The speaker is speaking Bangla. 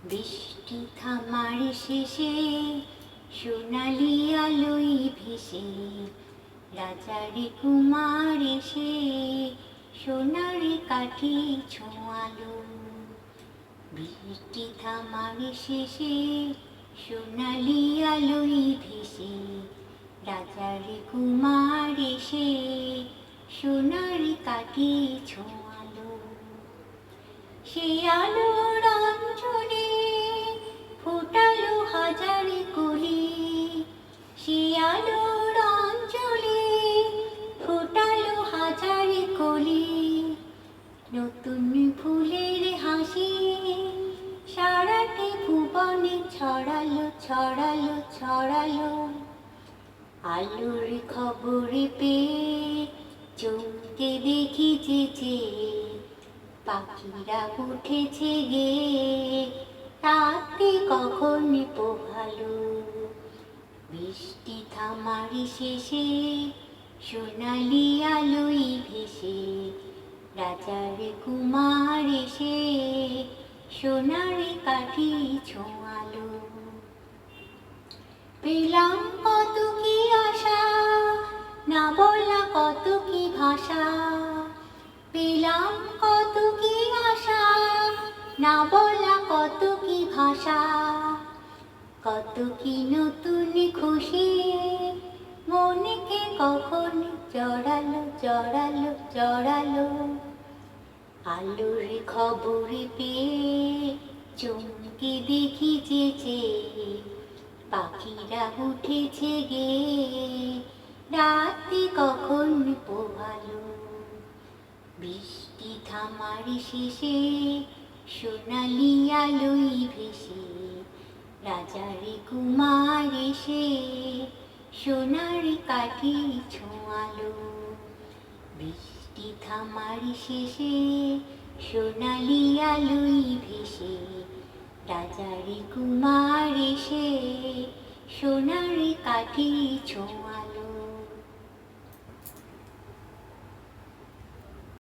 বৃষ্টি থামার শেষে সোনালি আলোয় ভেসে রাজার কুমার এসে সোনার কাঠি ছোঁয়ালো। বৃষ্টি থামার শেষে সোনালি আলোয় ভেসে রাজার কুমার এসে সোনার কাঠি ছোঁয়ালো। সে আলোর অঞ্চলে ফোটালো হাজার কলি, সে আলোর অঞ্চলে ফোটালো হাজার কলি। নতুন ফুলের হাসি সারাটি ভুবনে ছড়ালো ছড়ালো ছড়ালো। আলোর খবর পেয়ে চমকে দেখি যে পাখিরা উঠেছে গে, রাতে কখন পোহালো। বৃষ্টি থামার শেষে সোনালি আলোয় ভেসে রাজার কুমার এসে সোনার কাঠি ছোঁয়ালো। পেলাম কত কি আশা, না বলা কত কি ভাষা। পেলাম কত কি আশা, না বলা কত কি ভাষা। কত কি নতুন খুশি মনকে কখন জড়ালো জড়ালো জড়ালো। আলোর খবর পেয়ে চমকে দেখি যে পাখিরা উঠেছে গে, রাতে কখন পোহালো। বৃষ্টি থামার শেষে সোনালি আলোয় ভেসে রাজার কুমার এসে সোনার কাঠি ছোঁয়ালো। বৃষ্টি থামার শেষে সোনালি আলোয় ভেসে রাজার কুমার এসে সোনার কাঠি ছোঁয়ালো।